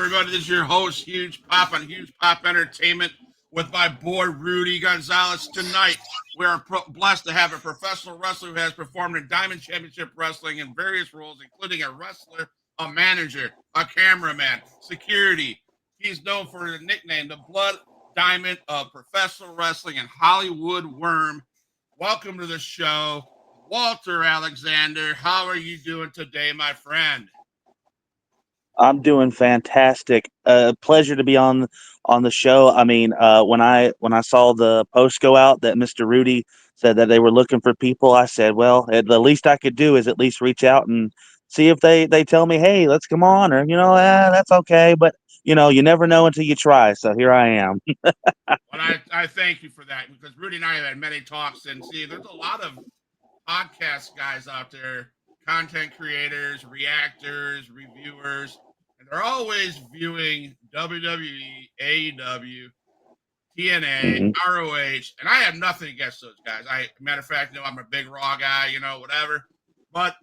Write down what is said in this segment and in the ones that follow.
everybody? This is your host, Huge Pop on Huge Pop Entertainment, with my boy Rudy Gonzalez. Tonight, we are blessed to have a professional wrestler who has performed in Diamond Championship Wrestling in various roles, including a wrestler, a manager, a cameraman, security. He's known for the nickname the Blood Diamond of Professional Wrestling and Hollywood Worm. Welcome to the show, Walter Alexander. How are you doing today, my friend? I'm doing fantastic. Pleasure to be on the show. I mean, when I saw the post go out that Mr. Rudy said that they were looking for people, I said, well, the least I could do is at least reach out and see if they tell me, hey, let's come on, or that's okay. But you never know until you try. So here I am. Well, I thank you for that because Rudy and I have had many talks, and see, there's a lot of podcast guys out there, content creators, reactors, reviewers, and they're always viewing WWE, AEW, TNA, Hmm. ROH, and I have nothing against those guys. Matter of fact, I'm a big Raw guy, whatever. But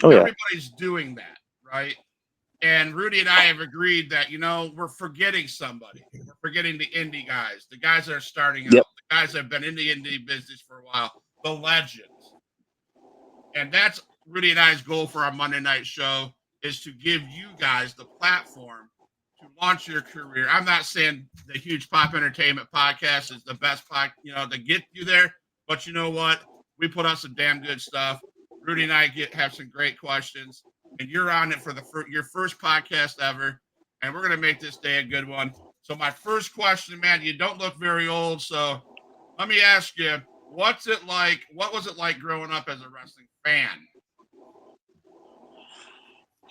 Oh yeah. everybody's doing that, right? And Rudy and I have agreed that, we're forgetting somebody. We're forgetting the indie guys, the guys that are starting out, Yep. the guys that have been in the indie business for a while, the legends. And that's Rudy and I's goal for our Monday night show is to give you guys the platform to launch your career. I'm not saying the Huge Pop Entertainment podcast is the best to get you there, but you know what? We put out some damn good stuff. Rudy and I have some great questions, and you're on it for your first podcast ever, and we're gonna make this day a good one. So my first question, man, you don't look very old, so let me ask you, what's it like? What was it like growing up as a wrestling fan?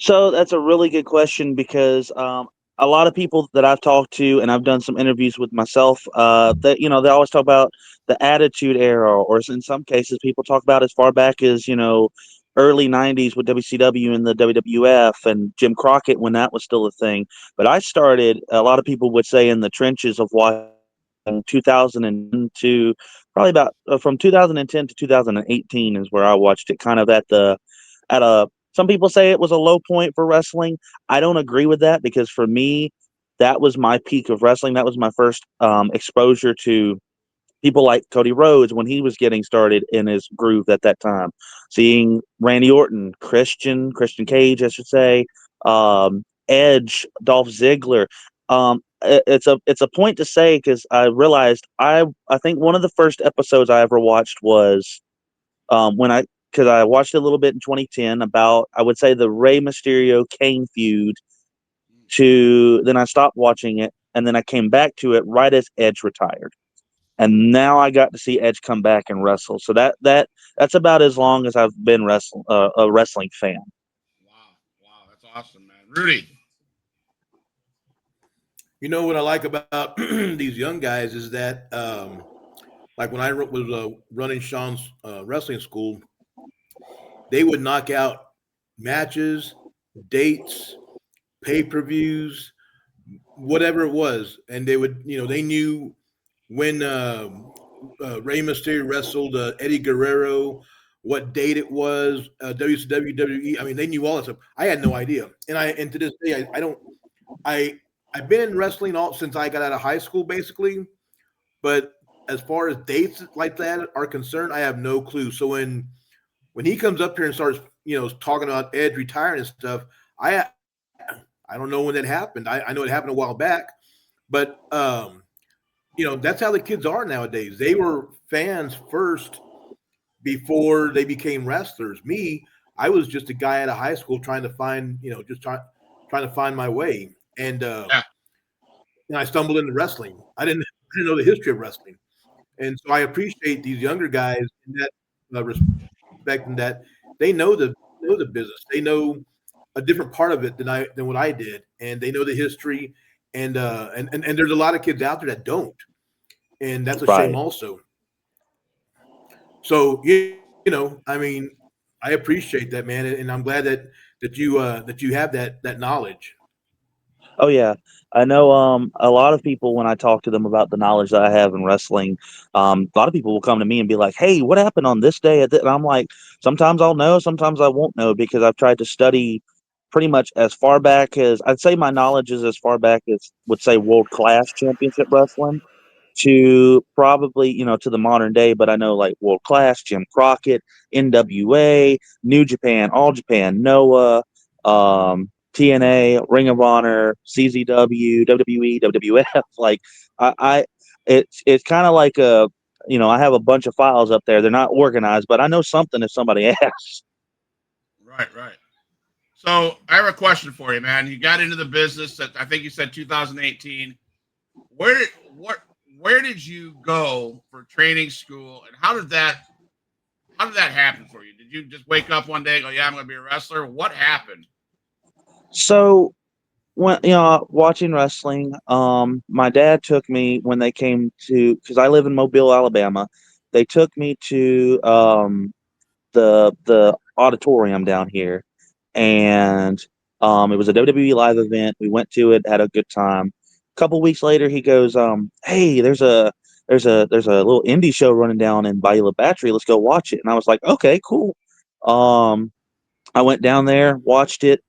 So that's a really good question because a lot of people that I've talked to, and I've done some interviews with myself, that they always talk about the Attitude Era, or in some cases, people talk about as far back as early '90s with WCW and the WWF and Jim Crockett when that was still a thing. But I started, a lot of people would say, in the trenches of watching 2000 to probably about from 2010 to 2018 is where I watched it, kind of at a some people say it was a low point for wrestling. I don't agree with that because for me, that was my peak of wrestling. That was my first exposure to people like Cody Rhodes when he was getting started in his groove at that time. Seeing Randy Orton, Christian Cage, I should say, Edge, Dolph Ziggler. It's a point to say because I realized I think one of the first episodes I ever watched was when I because I watched it a little bit in 2010 about, I would say, the Rey Mysterio Kane feud. To then I stopped watching it, and then I came back to it right as Edge retired, and now I got to see Edge come back and wrestle. So that's about as long as I've been a wrestling fan. Wow, wow, that's awesome, man. Rudy. You know what I like about these young guys is that, like when I was running Sean's wrestling school, they would knock out matches, dates, pay per views, whatever it was, and they would, they knew when Rey Mysterio wrestled Eddie Guerrero, what date it was, WCW, WWE. I mean, they knew all that stuff. I had no idea, and to this day, I don't. I've been in wrestling all since I got out of high school, basically. But as far as dates like that are concerned, I have no clue. So when he comes up here and starts, talking about Edge retiring and stuff, I I don't know when that happened. I know it happened a while back, but that's how the kids are nowadays. They were fans first before they became wrestlers. Me, I was just a guy out of high school trying to find, trying to find my way, Yeah. and I stumbled into wrestling. I didn't know the history of wrestling, and so I appreciate these younger guys in that respect, and that they know the business. They know a different part of it than what I did, and they know the history. And there's a lot of kids out there that don't, and that's a shame Right. also. So I mean, I appreciate that, man, and I'm glad that you have that knowledge. Oh yeah, I know. A lot of people, when I talk to them about the knowledge that I have in wrestling, a lot of people will come to me and be like, "Hey, what happened on this day?" And I'm like, sometimes I'll know, sometimes I won't know because I've tried to study. pretty much as far back as I'd say my knowledge is as far back as would say world class championship wrestling to probably, to the modern day, but I know like world class, Jim Crockett, NWA, New Japan, All Japan, Noah, TNA, Ring of Honor, CZW, WWE, WWF. Like I it's kind of like I have a bunch of files up there. They're not organized, but I know something if somebody asks. Right, right. So I have a question for you, man. You got into the business at, I think you said 2018. What where did you go for training school, and how did that happen for you? Did you just wake up one day and go, yeah, I'm going to be a wrestler? What happened? So when watching wrestling, my dad took me when they came to because I live in Mobile, Alabama. They took me to the auditorium down here, and it was a WWE live event. We went to it, had a good time. A couple weeks later, he goes, "Hey, there's a little indie show running down in Bayou Battery. Let's go watch it." And I was like, "Okay, cool." Um, I went down there, watched it.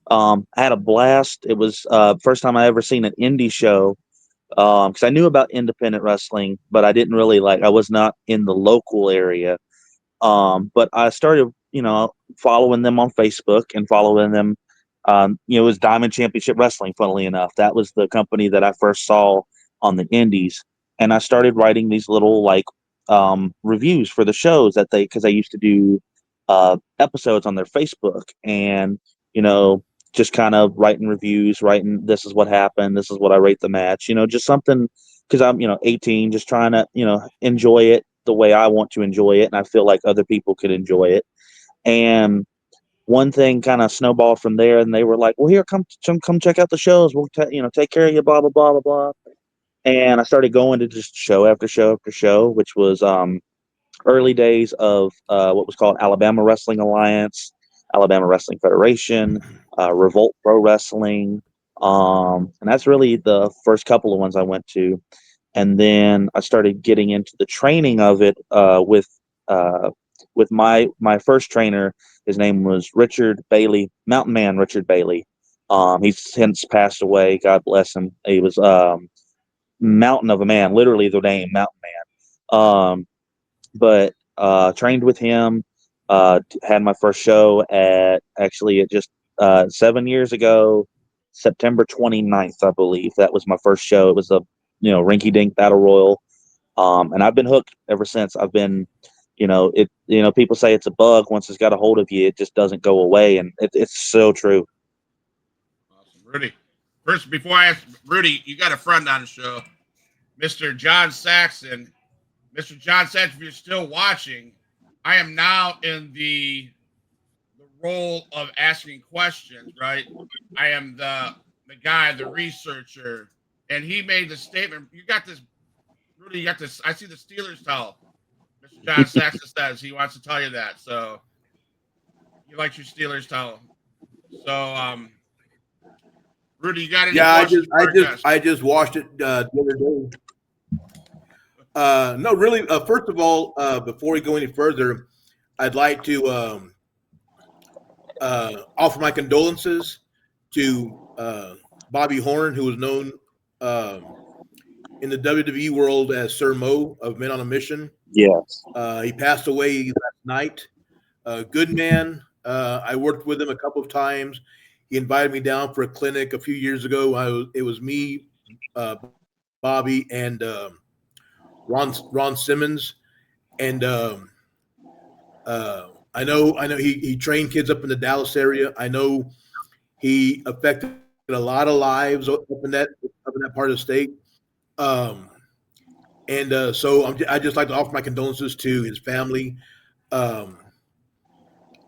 I had a blast. It was first time I ever seen an indie show because I knew about independent wrestling, but I didn't really I was not in the local area. But I started, following them on Facebook and following them. It was Diamond Championship Wrestling, funnily enough. That was the company that I first saw on the indies. And I started writing these little reviews for the shows because they used to do episodes on their Facebook and, you know, just kind of writing reviews, writing, this is what happened. This is what I rate the match, just something because I'm, 18, just trying to, enjoy it the way I want to enjoy it. And I feel like other people could enjoy it. And one thing kind of snowballed from there. And they were like, well, here, come check out the shows. We'll, take care of you, blah, blah, blah, blah, blah. And I started going to just show after show after show, which was, early days of what was called Alabama Wrestling Alliance, Alabama Wrestling Federation, Revolt Pro Wrestling. And that's really the first couple of ones I went to. And then I started getting into the training of it with my first trainer. His name was Richard Bailey, Mountain Man Richard Bailey. He's since passed away. God bless him. He was mountain of a man, literally the name Mountain Man. But trained with him. Had my first show at just 7 years ago, September 29th, I believe. That was my first show. It was a rinky dink battle royal. And I've been hooked ever since. I've been, people say it's a bug. Once it's got a hold of you, it just doesn't go away. And it's so true. Awesome. Rudy, first, before I ask Rudy, you got a friend on the show, Mr. John Saxon. Mr. John Saxon, if you're still watching, I am now in the role of asking questions, right? I am the guy, the researcher, and he made the statement. You got this, Rudy. You got this. I see the Steelers towel. Mr. John Saxon says he wants to tell you that. So he likes your Steelers towel. So, Rudy, you got any Yeah, questions for our guest? I just watched it the other day. No, really. First of all, before we go any further, I'd like to offer my condolences to Bobby Horn, who was known in the WWE world as Sir Mo of Men on a Mission. Yes. He passed away last night. Good man. I worked with him a couple of times. He invited me down for a clinic a few years ago. It was me, Bobby, and Ron Simmons, and I know he trained kids up in the Dallas area. I know he affected a lot of lives up in that part of the state. So I just like to offer my condolences to his family. Um,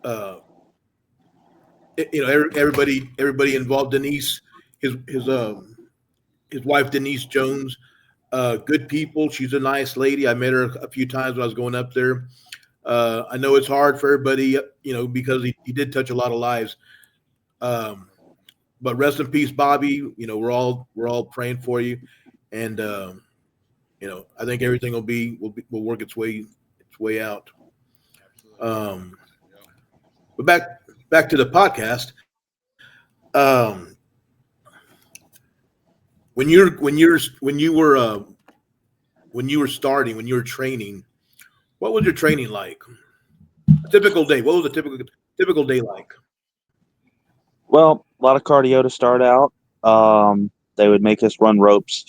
uh, everybody involved. Denise, his wife Denise Jones, good people. She's a nice lady. I met her a few times when I was going up there. I know it's hard for everybody, because he did touch a lot of lives. But rest in peace, Bobby. We're all praying for you, and I think everything will work its way out. Absolutely. But back to the podcast. Um, when you were starting, when you were training, what was your training like? A typical day. What was a typical day like? Well, a lot of cardio to start out. They would make us run ropes,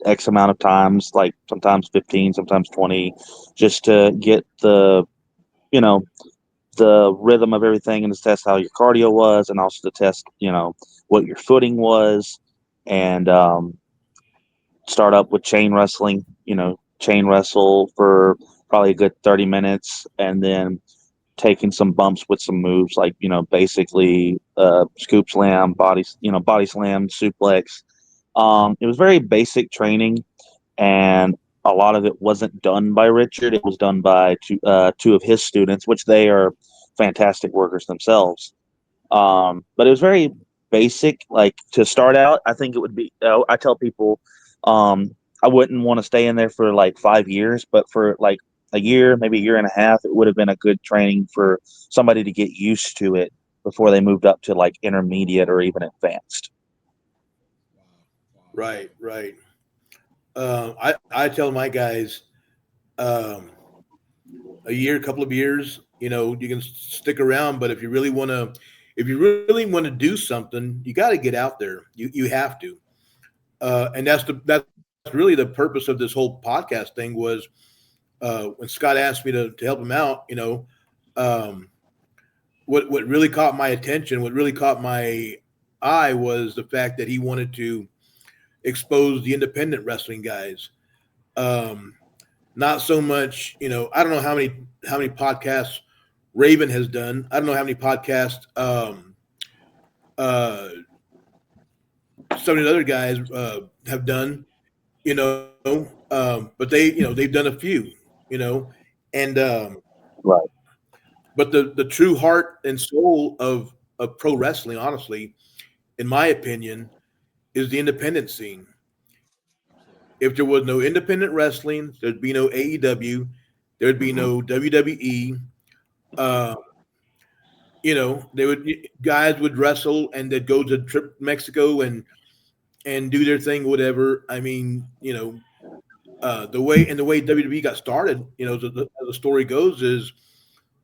X amount of times, like sometimes 15, sometimes 20, just to get you know, the rhythm of everything and to test how your cardio was and also to test, what your footing was. And start up with chain wrestling, chain wrestle for probably a good 30 minutes and then taking some bumps with some moves like, basically scoop slam, body slam, suplex. It was very basic training and a lot of it wasn't done by Richard. It was done by two of his students, which they are fantastic workers themselves. But it was very basic. Like to start out, I think it would be. I tell people, I wouldn't want to stay in there for like 5 years, but for like a year, maybe a year and a half, it would have been a good training for somebody to get used to it before they moved up to like intermediate or even advanced. Wow. Right, right. I tell my guys, um, a year, couple of years, you can stick around, but if you really want to do something, you got to get out there. You have to, and that's really the purpose of this whole podcast thing was when Scott asked me to help him out. Um, what really caught my attention, what really caught my eye was the fact that he wanted to expose the independent wrestling guys. Um, Not so much, I don't know how many podcasts Raven has done. I don't know how many podcasts uh, some of the other guys have done, but they've done a few, you know, and Right. but the true heart and soul of pro wrestling, honestly, in my opinion, is the independent scene. Absolutely. If there was no independent wrestling, there'd be no AEW, there'd be Hmm. no WWE. Uh, they would guys would wrestle and they'd go to trip Mexico and do their thing, whatever. I mean, the way WWE got started, the story goes is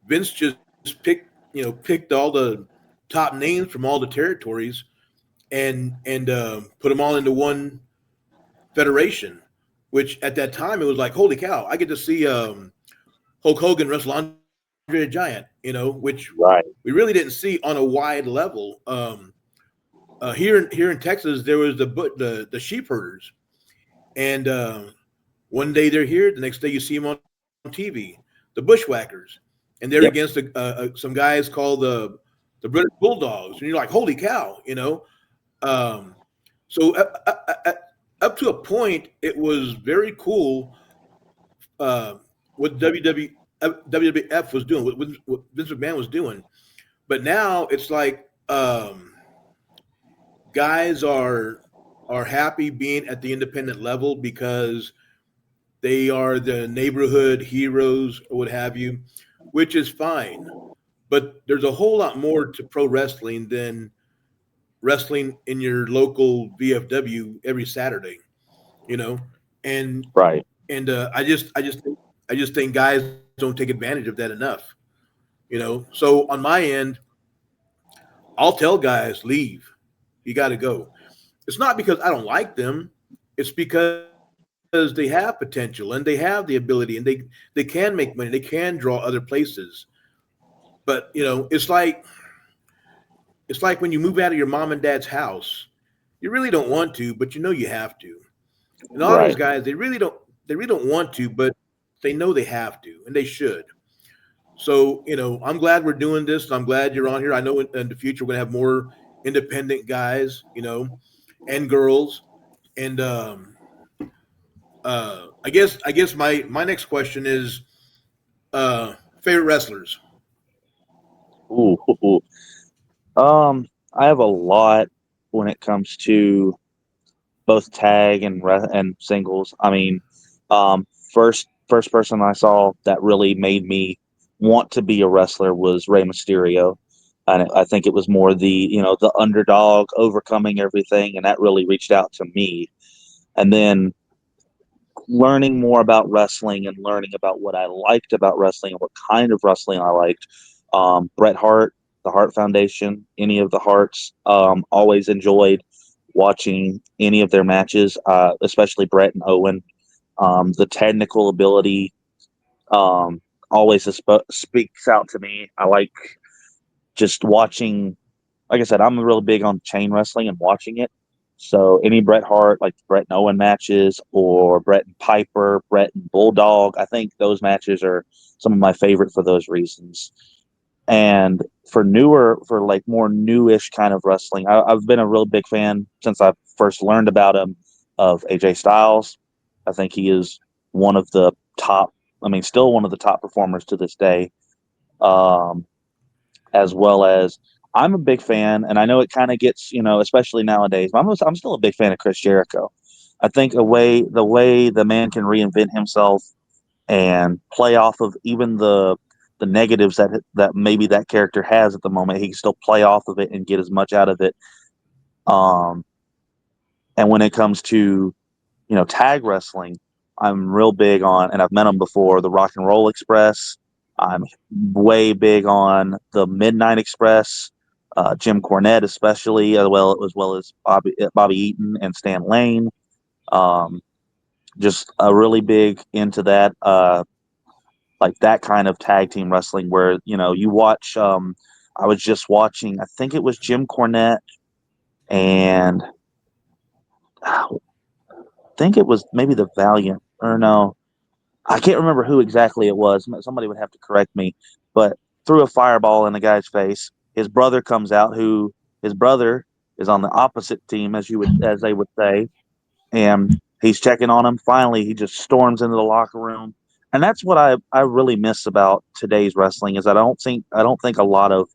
Vince just picked all the top names from all the territories and put them all into one federation. Which at that time it was like, holy cow, I get to see Hulk Hogan wrestle Andre the Giant, which we Right. really didn't see on a wide level. Here in Texas, there was the sheep herders, and one day they're here, the next day you see them on TV, the Bushwhackers, and they're against Yep. some guys called the British Bulldogs, and you're like, holy cow, Um, so up to a point, it was very cool what WWF was doing, what Vince McMahon was doing. But now it's like guys are happy being at the independent level because they are the neighborhood heroes or what have you, which is fine. But there's a whole lot more to pro wrestling than wrestling in your local VFW every Saturday, you know, and Right. and I just think guys don't take advantage of that enough. So on my end, I'll tell guys leave, you got to go. It's not because I don't like them. It's because they have potential and they have the ability and they can make money. They can draw other places. But it's like when you move out of your mom and dad's house. You really don't want to, but you have to. And a lot of these Right. guys, they really don't want to, but they know they have to, and they should. So, I'm glad we're doing this. And I'm glad you're on here. I know in the future we're gonna have more independent guys, and girls. And I guess my next question is favorite wrestlers. Ooh. Um, I have a lot when it comes to both tag and singles. I mean, um, first person I saw that really made me want to be a wrestler was Rey Mysterio. And I think it was more the underdog overcoming everything, and that really reached out to me. And then learning more about wrestling and learning about what I liked about wrestling and what kind of wrestling I liked. Bret Hart, the Hart Foundation, any of the Harts, always enjoyed watching any of their matches, especially Bret and Owen. The technical ability um, always speaks out to me. I like just watching. Like I said, I'm real big on chain wrestling and watching it. So any Bret Hart, like Bret and Owen matches, or Bret and Piper, Bret and Bulldog, I think those matches are some of my favorite for those reasons. And for like more newish kind of wrestling, I've been a real big fan since I first learned about him of AJ Styles. I think he is one of the top, still one of the top performers to this day. Um, as well as I'm a big fan, and I know it kind of gets, especially nowadays, but I'm still a big fan of Chris Jericho. I think the way the man can reinvent himself and play off of even the negatives that maybe that character has at the moment, he can still play off of it and get as much out of it. Um, and when it comes to tag wrestling, I'm real big on, and I've met them before, the Rock and Roll Express. I'm way big on the Midnight Express, Jim Cornette especially, as well as Bobby Eaton and Stan Lane. Um, just really big into that, like that kind of tag team wrestling where you watch. I was just watching. I think it was Jim Cornette and I think it was maybe the Valiant, or no, I can't remember who exactly it was. Somebody would have to correct me, but threw a fireball in the guy's face. His brother comes out, who his brother is on the opposite team, as they would say, and he's checking on him. Finally, he just storms into the locker room, and that's what I really miss about today's wrestling is I don't think a lot of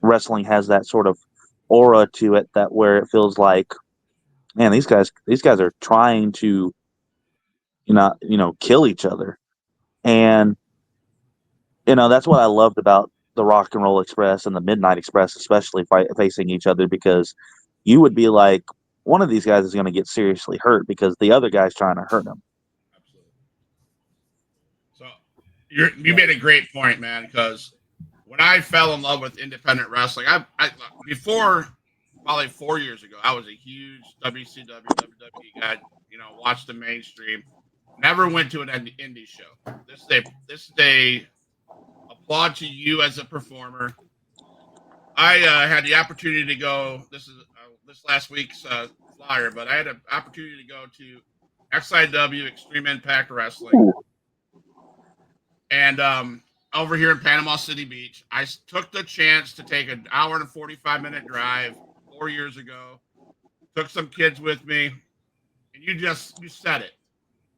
wrestling has that sort of aura to it, that where it feels like, man, these guys are trying to kill each other. And that's what I loved about the Rock and Roll Express and the Midnight Express, especially facing each other, because you would be like, one of these guys is going to get seriously hurt because the other guy's trying to hurt him. Absolutely. So you made a great point, man. Because when I fell in love with independent wrestling, I before probably 4 years ago, I was a huge WCW WWE guy. Watched the mainstream. Never went to an indie show. This day, applaud to you as a performer. I had the opportunity to go. This last week's flyer, but I had an opportunity to go to XIW Extreme Impact Wrestling, and over here in Panama City Beach, I took the chance to take an hour and 45-minute drive 4 years ago. Took some kids with me, and you said it.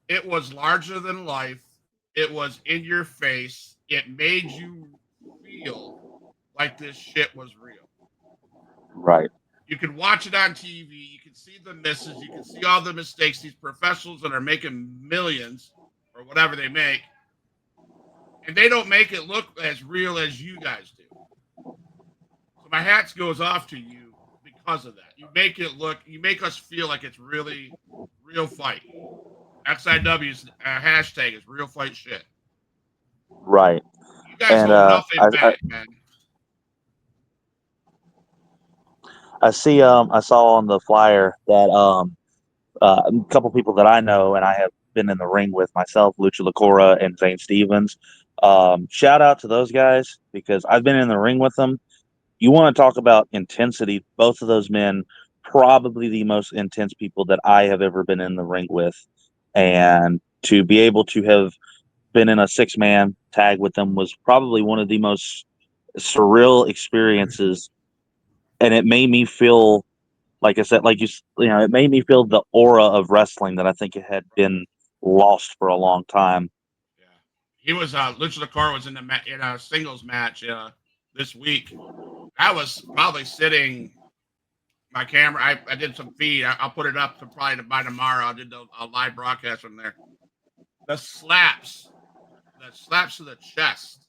It was larger than life. It was in your face. It made you feel like this shit was real. Right. You can watch it on TV. You can see the misses. You can see all the mistakes. These professionals that are making millions or whatever they make, and they don't make it look as real as you guys do. So my hats goes off to you because of that. You make us feel like it's really real fight. XIW's hashtag is real fight shit. Right. You guys And hold nothing back, man. I see. I saw on the flyer that a couple people that I know and I have been in the ring with myself, Lucha Lacora and Zane Stevens. Shout out to those guys because I've been in the ring with them. You want to talk about intensity? Both of those men, probably the most intense people that I have ever been in the ring with, and to be able to have been in a 6-man tag with them was probably one of the most surreal experiences, and it made me feel, like I said, it made me feel the aura of wrestling that I think it had been lost for a long time. Yeah, he was. Lucha Lacora was in a singles match this week. I was probably sitting my camera. I did some feed. I'll put it up to probably by tomorrow. I did a live broadcast from there. The slaps, the slaps to the chest.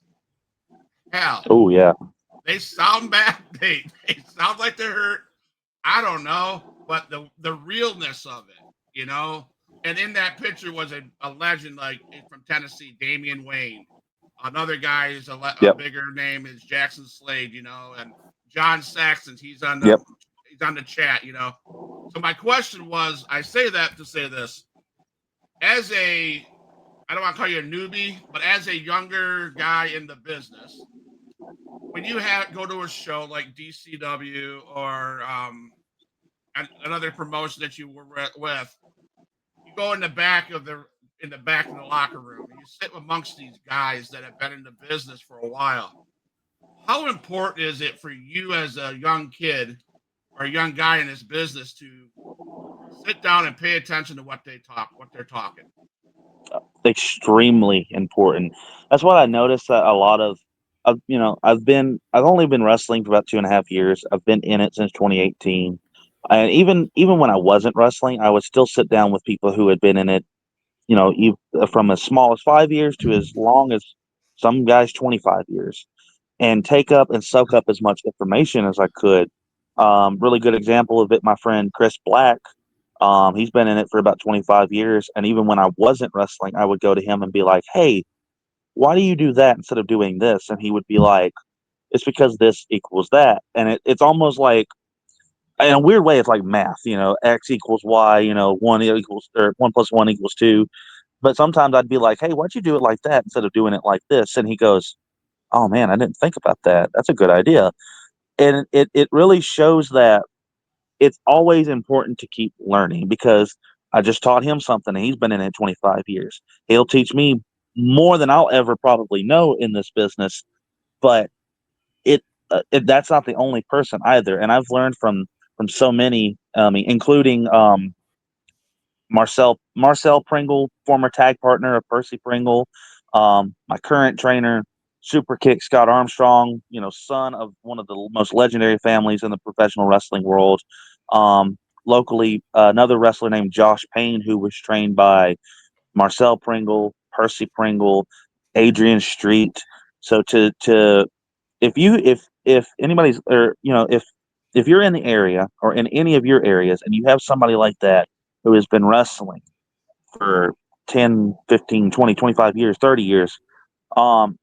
Hell, Oh yeah, They sound bad. They sound like they're hurt. I don't know, but the realness of it, you know. And in that picture was a legend like from Tennessee, Damian Wayne. Another guy is a Yep. bigger name is Jackson Slade, you know, and John Saxon. Yep. He's on the chat, you know. So my question was, I say that to say this: as a, I don't want to call you a newbie, but as a younger guy in the business, when you go to a show like DCW or another promotion that you were with, you go in the back of the locker room and you sit amongst these guys that have been in the business for a while. How important is it for you as a young kid or a young guy in this business to sit down and pay attention to what they're talking? Extremely important. That's what I noticed that a lot of, I've only been wrestling for about 2.5 years. I've been in it since 2018, and even when I wasn't wrestling, I would still sit down with people who had been in it. From as small as 5 years to as long as some guys 25 years, and take up and soak up as much information as I could. Really good example of it, my friend Chris Black. He's been in it for about 25 years. And even when I wasn't wrestling, I would go to him and be like, hey, why do you do that instead of doing this? And he would be like, it's because this equals that. And it's almost like, in a weird way, it's like math, X equals Y, one plus one equals two. But sometimes I'd be like, hey, why'd you do it like that instead of doing it like this? And he goes, oh man, I didn't think about that. That's a good idea. And it really shows that it's always important to keep learning, because I just taught him something and he's been in it 25 years. He'll teach me more than I'll ever probably know in this business, but that's not the only person either. And I've learned from so many, including Marcel Pringle, former tag partner of Percy Pringle, my current trainer, Super Kick Scott Armstrong, son of one of the most legendary families in the professional wrestling world. Locally, another wrestler named Josh Payne, who was trained by Marcel Pringle, Percy Pringle, Adrian Street. So to if anybody's, or if you're in the area or in any of your areas and you have somebody like that who has been wrestling for 10, 15, 20, 25 years, 30 years, um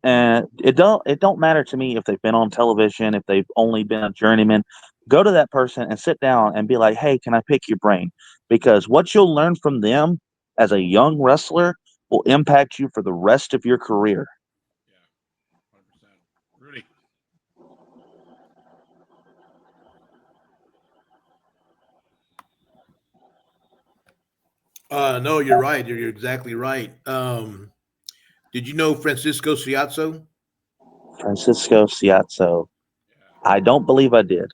and it don't matter to me if they've been on television, if they've only been a journeyman. Go to that person and sit down and be like, hey, can I pick your brain? Because what you'll learn from them as a young wrestler will impact you for the rest of your career. Yeah, 100%. Rudy. No, you're right. You're exactly right. Did you know Francisco Ciazzo? Francisco Ciazzo. Yeah, I don't believe I did.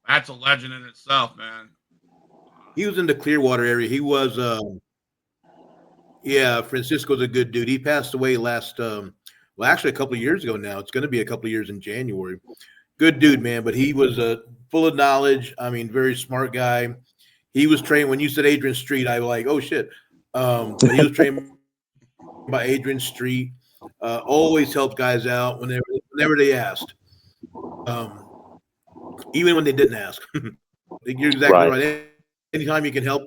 that's a legend in itself, man. He was in the Clearwater area. He was, yeah, Francisco's a good dude. He passed away well, actually a couple of years ago now. It's going to be a couple of years in January. Good dude, man. But he was full of knowledge. I mean, very smart guy. He was trained. When you said Adrian Street, I was like, oh shit. But he was trained by Adrian Street. Always helped guys out whenever they asked. Even when they didn't ask. You're exactly Right. right. Anytime you can help,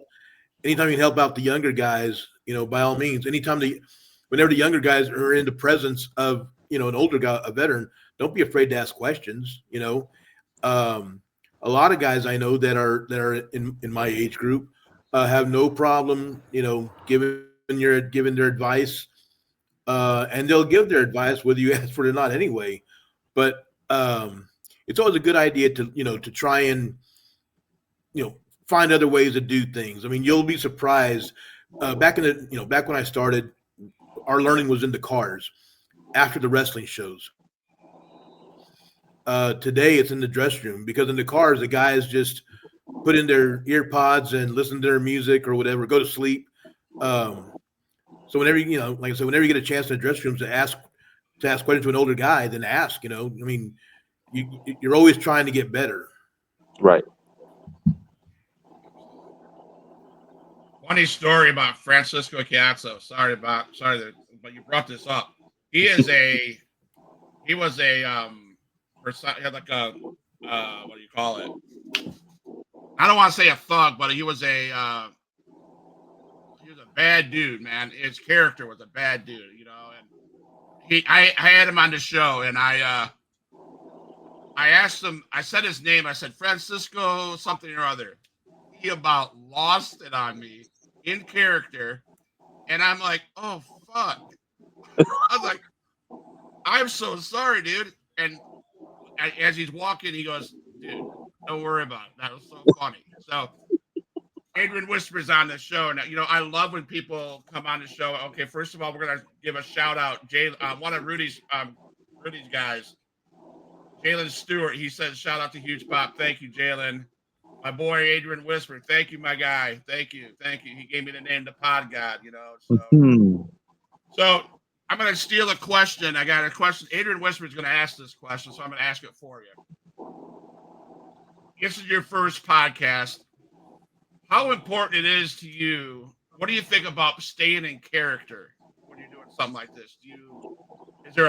anytime you can help out the younger guys, by all means. Whenever the younger guys are in the presence of an older guy, a veteran, don't be afraid to ask questions. A lot of guys I know that are in my age group have no problem, giving their advice, and they'll give their advice whether you ask for it or not anyway. But it's always a good idea to try and find other ways to do things. I mean, you'll be surprised. Back when I started, our learning was in the cars after the wrestling shows. Today, it's in the dressing room, because in the cars, the guys just put in their ear pods and listen to their music or whatever, go to sleep. Um, so whenever like I said, whenever you get a chance in the dressing rooms to ask questions to an older guy, then ask. I mean, you're always trying to get better. Right. Absolutely. Funny story about Francisco Cazzo. Sorry, but you brought this up. He is he was a he had like a what do you call it? I don't want to say a thug, but he was a bad dude, man. His character was a bad dude, you know. And I had him on the show, and I asked him, I said his name, I said Francisco something or other. He about lost it on me in character, and I'm like, oh fuck. I was like, I'm so sorry, dude. And as he's walking, he goes, dude, don't worry about it. That was so funny. So Adrian Whispers on the show, and I love when people come on the show. Okay, first of all, we're gonna give a shout out. One of Rudy's guys, Jalen Stewart. He says, "Shout out to Huge Pop. Thank you, Jalen." My boy Adrian Whisper. Thank you, my guy. Thank you, thank you. He gave me the name, the Pod God. Hmm. So I'm gonna steal a question. I got a question. Adrian Whisper is gonna ask this question, so I'm gonna ask it for you. This is your first podcast. How important it is to you? What do you think about staying in character when you're doing something like this? Is there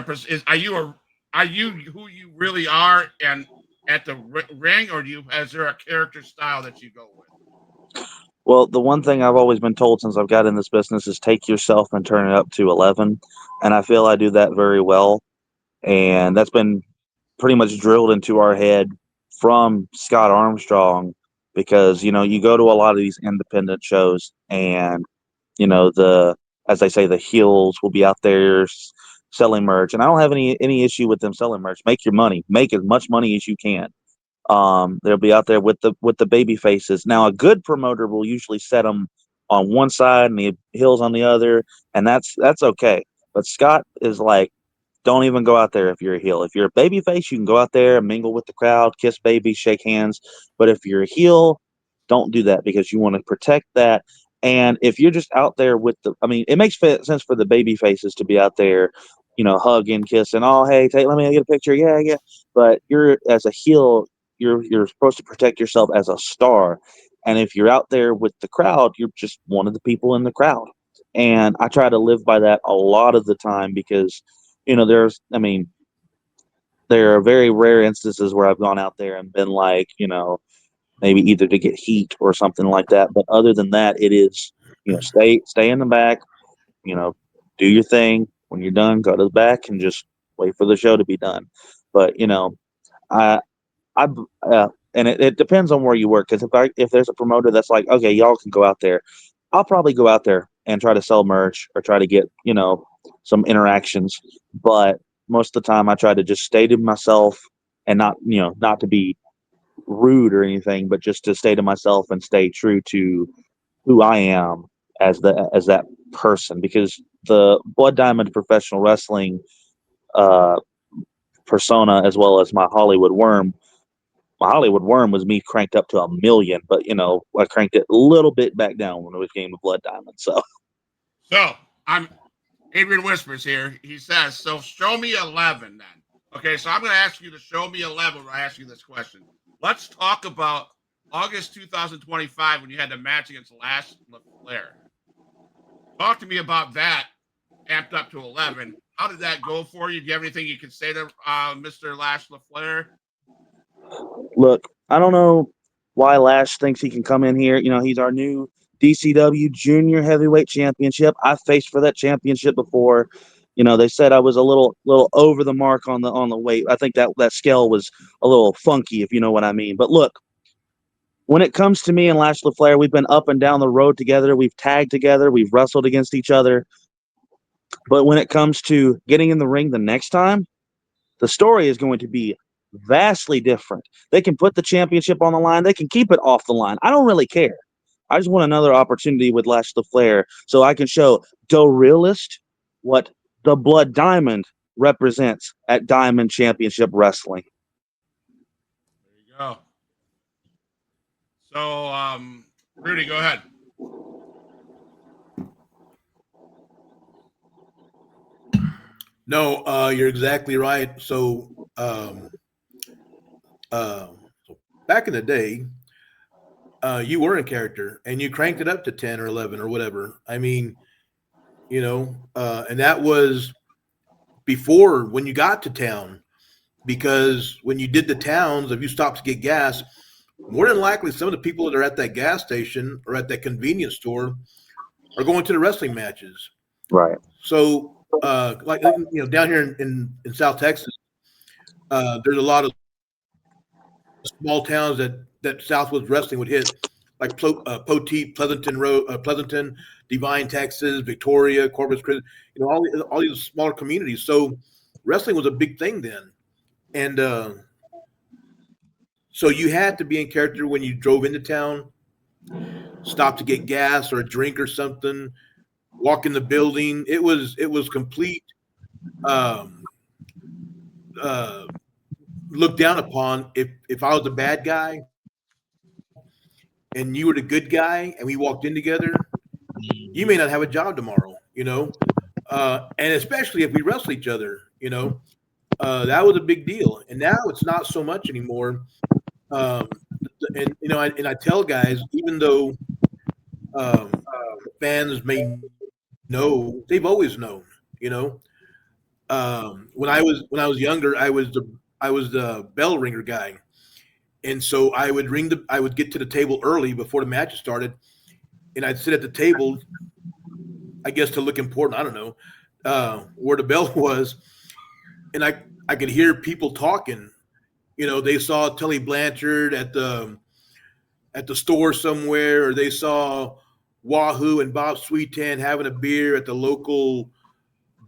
are you who you really are and at the ring, or is there a character style that you go with? Well, the one thing I've always been told since I've got in this business is take yourself and turn it up to 11. And I feel I do that very well. And that's been pretty much drilled into our head from Scott Armstrong because, you go to a lot of these independent shows and, as they say, the heels will be out there selling merch. And I don't have any issue with them selling merch. Make your money, make as much money as you can. They'll be out there with the baby faces. Now, a good promoter will usually set them on one side and the heels on the other, and that's okay. But Scott is like, don't even go out there if you're a heel. If you're a baby face, you can go out there and mingle with the crowd, kiss babies, shake hands. But if you're a heel, don't do that because you want to protect that. And if you're just out there it makes sense for the baby faces to be out there, hugging, kissing. Oh, hey, let me get a picture. Yeah, yeah. But you're as a heel, you're supposed to protect yourself as a star. And if you're out there with the crowd, you're just one of the people in the crowd. And I try to live by that a lot of the time because there are very rare instances where I've gone out there and been like, maybe either to get heat or something like that. But other than that, it is, stay in the back, you know, do your thing. When you're done, go to the back and just wait for the show to be done. But, I, I, and it depends on where you work. Because if there's a promoter that's like, okay, y'all can go out there, I'll probably go out there and try to sell merch or try to get some interactions. But most of the time, I try to just stay to myself and not to be rude or anything, but just to stay to myself and stay true to who I am as that person. Because the Blood Diamond professional wrestling uh, persona, as well as my Hollywood Worm was me cranked up to 1 million, but I cranked it a little bit back down when it became a Blood Diamond. So I'm Adrian Whispers here. He says, so show me 11 then. Okay, so I'm going to ask you to show me 11 when I ask you this question. Let's talk about August 2025 when you had the match against Lash LaFlair. Talk to me about that, amped up to 11. How did that go for you? Do you have anything you can say to Mr. Lash LaFlair? Look, I don't know why Lash thinks he can come in here. He's our new DCW Junior Heavyweight Championship. I faced for that championship before. They said I was a little over the mark on the weight. I think that scale was a little funky, if you know what I mean. But look, when it comes to me and Lash LaFlair, we've been up and down the road together. We've tagged together. We've wrestled against each other. But when it comes to getting in the ring the next time, the story is going to be vastly different. They can put the championship on the line. They can keep it off the line. I don't really care. I just want another opportunity with Lash LaFlair so I can show the realist what the Blood Diamond represents at Diamond Championship Wrestling. There you go. So, Rudy, go ahead. No, you're exactly right. So back in the day, you were in character and you cranked it up to 10 or 11 or whatever. I mean, and that was before when you got to town, because when you did the towns, if you stopped to get gas, more than likely some of the people that are at that gas station or at that convenience store are going to the wrestling matches. Right. So, down here in South Texas, there's a lot of small towns that Southwest Wrestling would hit, like Poteet, Pleasanton, Divine, Texas, Victoria, Corpus Christi, all these smaller communities. So wrestling was a big thing then, and so you had to be in character when you drove into town, stop to get gas or a drink or something, walk in the building. It was complete. Um, Looked down upon if I was the bad guy and you were the good guy and we walked in together, you may not have a job tomorrow, and especially if we wrestle each other, that was a big deal. And now it's not so much anymore. And I tell guys, even though fans may know, they've always known, when I was younger, I was the bell ringer guy. And so I would get to the table early before the match started, and I'd sit at the table, I guess to look important. I don't know where the bell was, and I could hear people talking. They saw Tully Blanchard at the store somewhere, or they saw Wahoo and Bob Sweetan having a beer at the local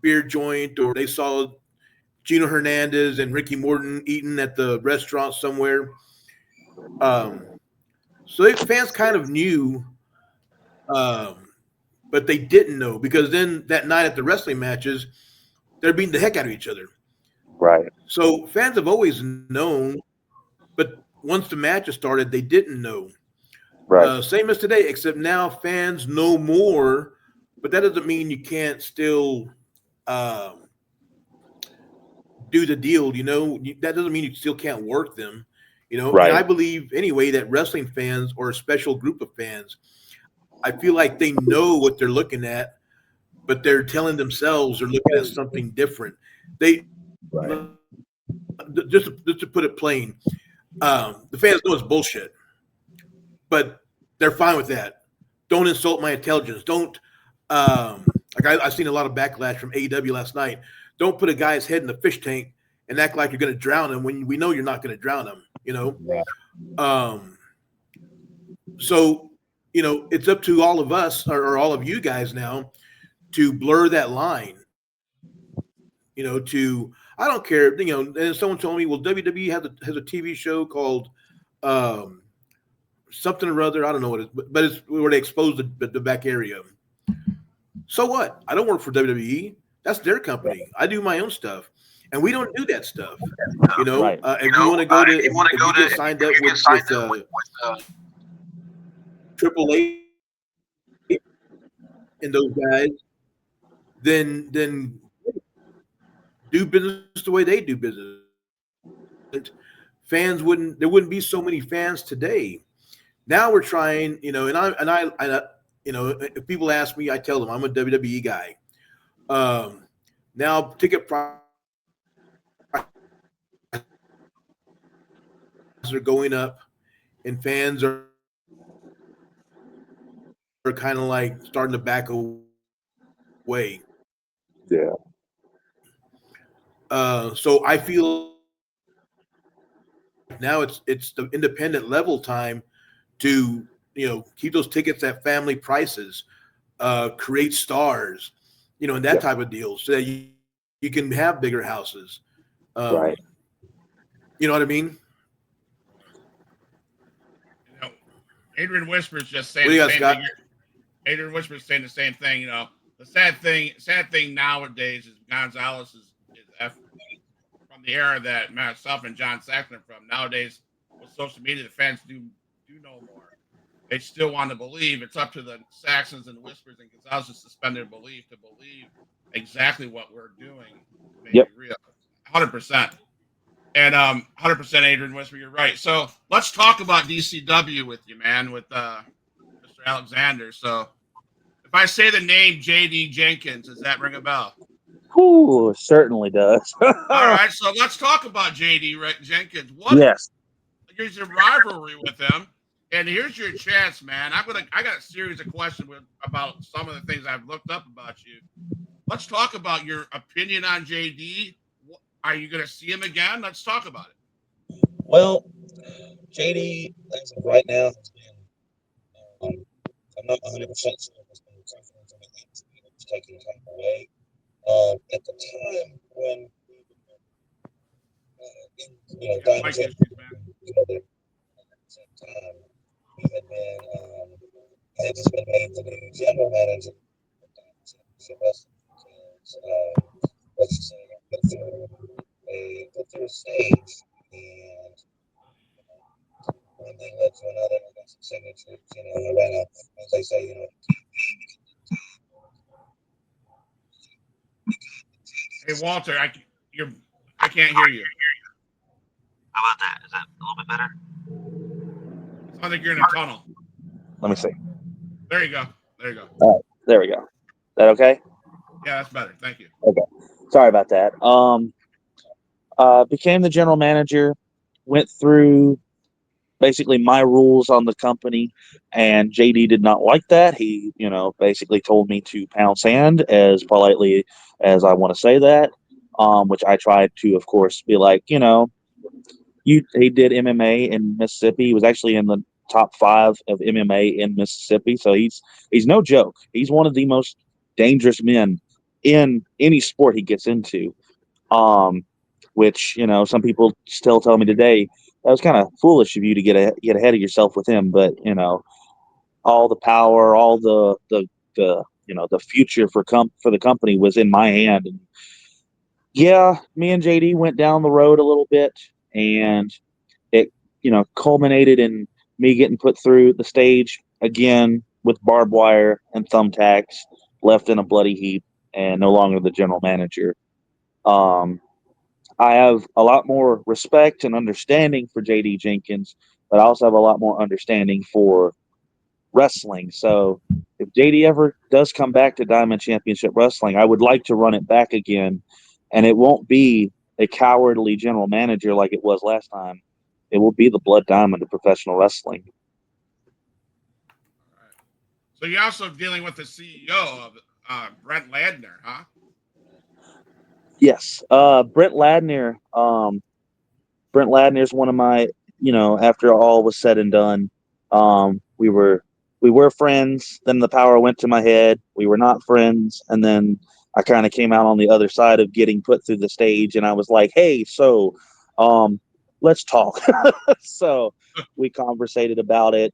beer joint, or they saw Gino Hernandez and Ricky Morton eating at the restaurant somewhere. So fans kind of knew, but they didn't know, because then that night at the wrestling matches, they're beating the heck out of each other. Right. So fans have always known, but once the matches started, they didn't know. Right. Same as today, except now fans know more, but that doesn't mean you can't still do the deal. That doesn't mean you still can't work them. Right. And I believe anyway that wrestling fans are a special group of fans. I feel like they know what they're looking at, but they're telling themselves they're looking at something different. They Right. just to put it plain, the fans know it's bullshit, but they're fine with that. Don't insult my intelligence. Don't I've seen a lot of backlash from AEW last night. Don't put a guy's head in the fish tank and act like you're going to drown him when we know you're not going to drown him. Yeah. So it's up to all of us or all of you guys now to blur that line. I don't care. And someone told me, well, WWE has a TV show called something or other. I don't know what it is, but it's where they expose the back area. So what? I don't work for WWE. That's their company. I do my own stuff, and we don't do that stuff. Right. If you want to go to, if you get signed up with Triple A and those guys, then do business the way they do business. There wouldn't be so many fans today. Now we're trying, and I if people ask me, I tell them I'm a WWE guy. Now ticket prices are going up, and fans are kind of like starting to back away. Yeah. So I feel now it's the independent level time to keep those tickets at family prices, create stars, and that type of deal, so that you can have bigger houses. Right. You know what I mean? Adrian Whisper's just saying What do you the got, same Scott? thing. Adrian Whisper's saying the same thing. The sad thing nowadays is Gonzalez is from the era that myself and John Saxon are from. Nowadays, with social media, the fans do know more. They still want to believe. It's up to the Saxons and Whispers and Gonzalez to suspend their belief, to believe exactly what we're doing. Yep. Real, 100%. And 100% Adrian Whisper, you're right. So let's talk about DCW with you, man, with Mr. Alexander. So if I say the name J.D. Jenkins, does that ring a bell? Whew, certainly does. All right, so let's talk about JD Jenkins. Yes. Here's your rivalry with him, and here's your chance, man. I got a series of questions about some of the things I've looked up about you. Let's talk about your opinion on JD. Are you going to see him again? Let's talk about it. Well, JD, as of right now, has been, I'm not 100% sure if it's been confidence and it's taking time away. At the time when, You got Diamond mic issues, Championship man. together at the same time, he had been, I had just been made the new general manager of Diamond Championship Wrestling because, let's just say, I put through a stage, and one thing led to another. I got some signatures, I ran up, as they say, Hey, Walter, I can't hear you. How about that? Is that a little bit better? It sounds like you're in a tunnel. Let me see. There you go. There you go. All right, there we go. That okay? Yeah, that's better. Thank you. Okay. Sorry about that. Became the general manager, went through basically my rules on the company, and JD did not like that. He, basically told me to pound sand as politely as I want to say that, which I tried to, of course, be like, he did MMA in Mississippi. He was actually in the top 5 of MMA in Mississippi, so he's no joke. He's one of the most dangerous men in any sport he gets into. Um, which some people still tell me today that was kind of foolish of you to get ahead of yourself with him. But all the power, all the future for the company was in my hand. And yeah, me and JD went down the road a little bit, and it culminated in me getting put through the stage again with barbed wire and thumbtacks, left in a bloody heap, and no longer the general manager. Um, I have a lot more respect and understanding for JD Jenkins, but I also have a lot more understanding for wrestling. So if JD ever does come back to Diamond Championship Wrestling, I would like to run it back again, and it won't be a cowardly general manager like it was last time. It will be the Blood Diamond of professional wrestling. All right. So you're also dealing with the CEO of Brent Ladner, huh? Yes, Brent Ladner. Brent Ladner is one of my, after all was said and done, we were friends. Then the power went to my head. We were not friends, and then I kind of came out on the other side of getting put through the stage, and I was like, "Hey, so, let's talk." So we conversated about it.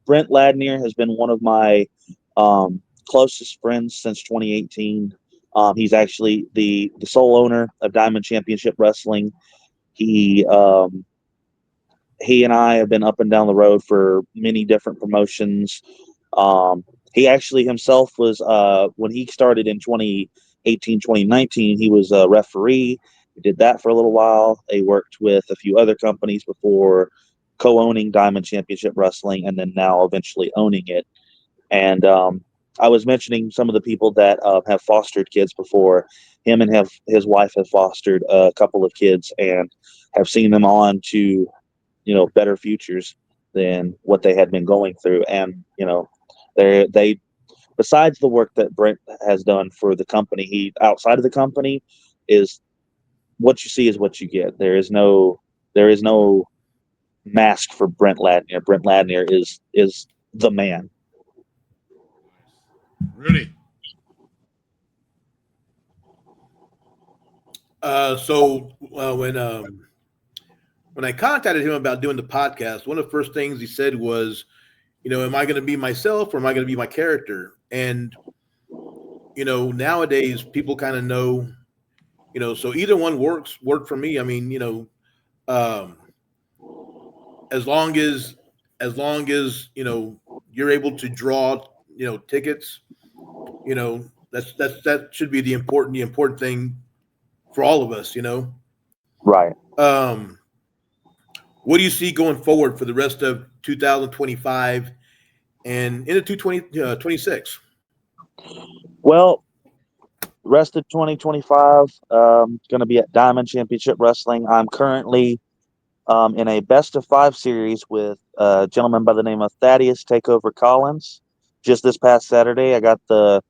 Brent Ladner has been one of my closest friends since 2018. He's actually the sole owner of Diamond Championship Wrestling. He he and I have been up and down the road for many different promotions. He actually himself was when he started in 2018, 2019, he was a referee. He did that for a little while. He worked with a few other companies before co-owning Diamond Championship Wrestling, and then now eventually owning it. And I was mentioning some of the people that have fostered kids before. Him and his wife have fostered a couple of kids and have seen them on to better futures than what they had been going through. And they besides the work that Brent has done for the company, he outside of the company is what you see is what you get. There is no mask for Brent Ladner. Brent Ladner is the man. Rudy. When I contacted him about doing the podcast, one of the first things he said was, am I going to be myself or am I going to be my character? And nowadays people kind of know, so either one worked for me. I mean, um, as long as you're able to draw tickets, that should be the important thing for all of us. Right. Um, what do you see going forward for the rest of 2025 and into 2026? Well, rest of 2025, going to be at Diamond Championship Wrestling. I'm currently in a best of five series with a gentleman by the name of Thaddeus Takeover Collins. Just this past Saturday, I got the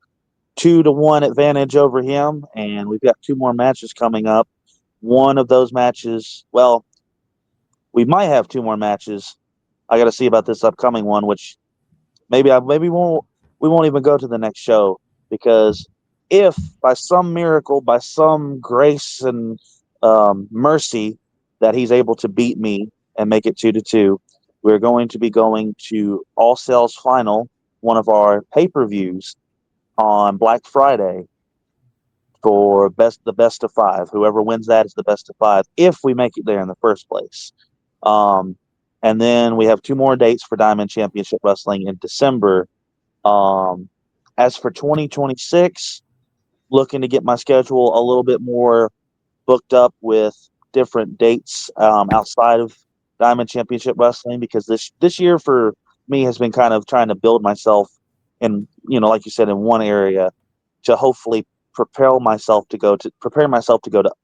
2-1 advantage over him, and we've got two more matches coming up. One of those matches, well, we might have two more matches. I got to see about this upcoming one, which maybe we won't even go to the next show, because if by some miracle, by some grace and mercy, that he's able to beat me and make it 2-2, we're going to be going to All Sales Final, one of our pay-per-views, on Black Friday for the best of five. Whoever wins that is the best of five, if we make it there in the first place. Um, and then we have two more dates for Diamond Championship Wrestling in December. As for 2026, looking to get my schedule a little bit more booked up with different dates outside of Diamond Championship Wrestling, because this year for me has been kind of trying to build myself in, like you said, in one area, to hopefully prepare myself to go to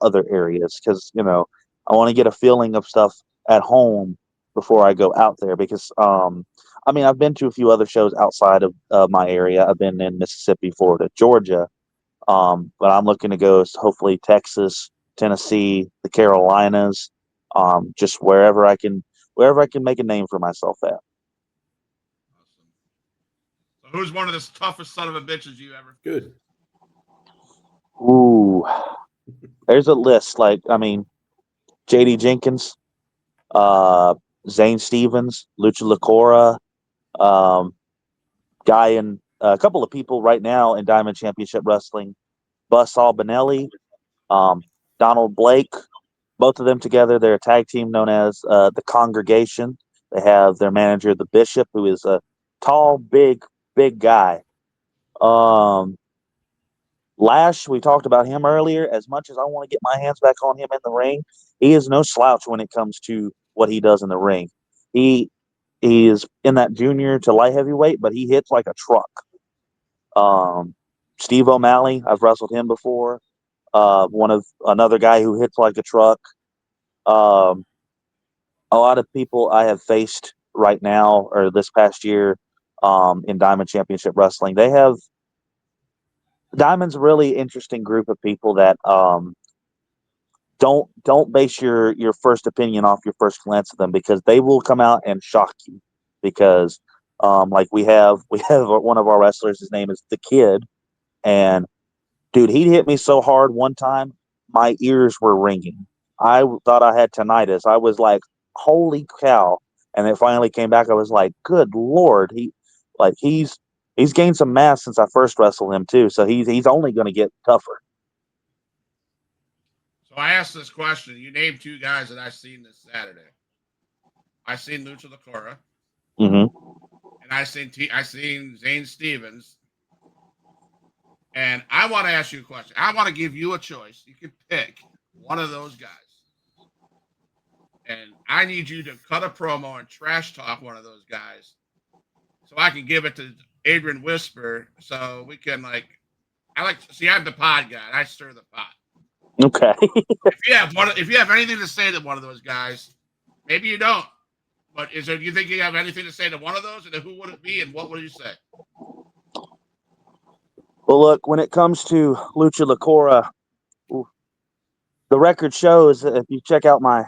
other areas, because I want to get a feeling of stuff at home before I go out there, because I've been to a few other shows outside of my area. I've been in Mississippi, Florida, Georgia, but I'm looking to go hopefully Texas, Tennessee, the Carolinas, just wherever I can make a name for myself at. Awesome. So who's one of the toughest son of a bitches you ever? Good. Ooh, there's a list. JD Jenkins, uh, Zane Stevens, Lucha Lacora, um, guy in a couple of people right now in Diamond Championship Wrestling, Bus Albinelli, um, Donald Blake. Both of them together, they're a tag team known as the Congregation. They have their manager, the Bishop, who is a tall, big guy. Um, Lash, we talked about him earlier. As much as I want to get my hands back on him in the ring, he is no slouch when it comes to what he does in the ring. He is in that junior to light heavyweight, but he hits like a truck. Steve O'Malley, I've wrestled him before. Another guy who hits like a truck. Um, a lot of people I have faced right now or this past year in Diamond Championship Wrestling. They have Diamond's a really interesting group of people that don't base your first opinion off your first glance of them, because they will come out and shock you. Because like we have one of our wrestlers, his name is the Kid, and dude, he hit me so hard one time, my ears were ringing. I thought I had tinnitus. I was like, holy cow. And it finally came back. I was like, good Lord. He's gained some mass since I first wrestled him too. So he's only going to get tougher. So I asked this question. You named two guys that I seen this Saturday. I seen Lucha Lacora, Mm-hmm. and I seen Zane Stevens. And I want to ask you a question. I want to give you a choice. You can pick one of those guys. And I need you to cut a promo and trash talk one of those guys, so I can give it to Adrian Whisper, so we can I'm the pod guy. I stir the pot. Okay. If you have anything to say to one of those guys, maybe you don't. But do you think you have anything to say to one of those, and who would it be, and what would you say? Well, look, when it comes to Lucha Lacora, the record shows, if you check out my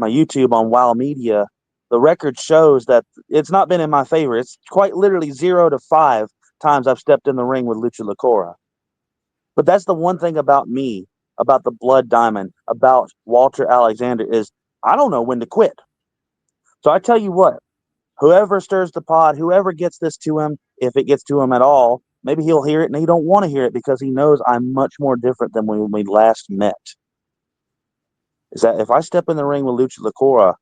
YouTube on Wow Media, the record shows that it's not been in my favor. It's quite literally 0 to 5 times I've stepped in the ring with Lucha Lacora. But that's the one thing about me, about the Blood Diamond, about Walter Alexander, is I don't know when to quit. So I tell you what, whoever stirs the pot, whoever gets this to him, if it gets to him at all, maybe he'll hear it and he don't want to hear it, because he knows I'm much more different than when we last met. Is that if I step in the ring with Lucha Lacora,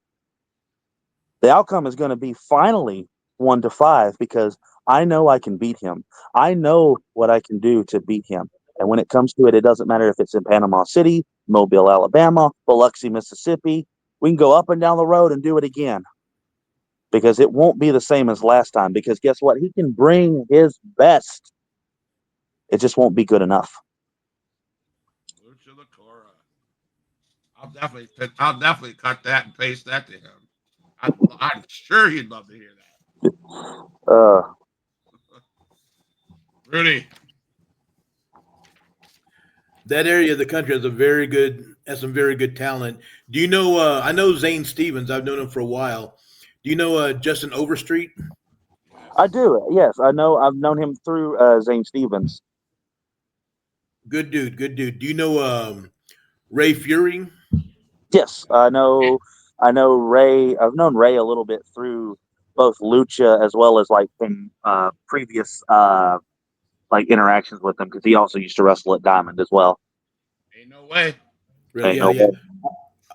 the outcome is going to be finally 1 to 5, because I know I can beat him. I know what I can do to beat him. And when it comes to it, it doesn't matter if it's in Panama City, Mobile, Alabama, Biloxi, Mississippi. We can go up and down the road and do it again, because it won't be the same as last time. Because guess what? He can bring his best. It just won't be good enough. I'll definitely cut that and paste that to him. I'm sure he'd love to hear that. Uh, Rudy, That area of the country has some very good talent. Do you know? I know Zane Stevens. I've known him for a while. Do you know Justin Overstreet? I yes. do. Yes, I know. I've known him through Zane Stevens. Good dude. Good dude. Do you know Ray Fury? Yes, I know. I know Ray. I've known Ray a little bit through both Lucha as well as like from previous like interactions with him because he also used to wrestle at Diamond as well. Ain't no way. Really? Ain't Yeah, no yeah. way.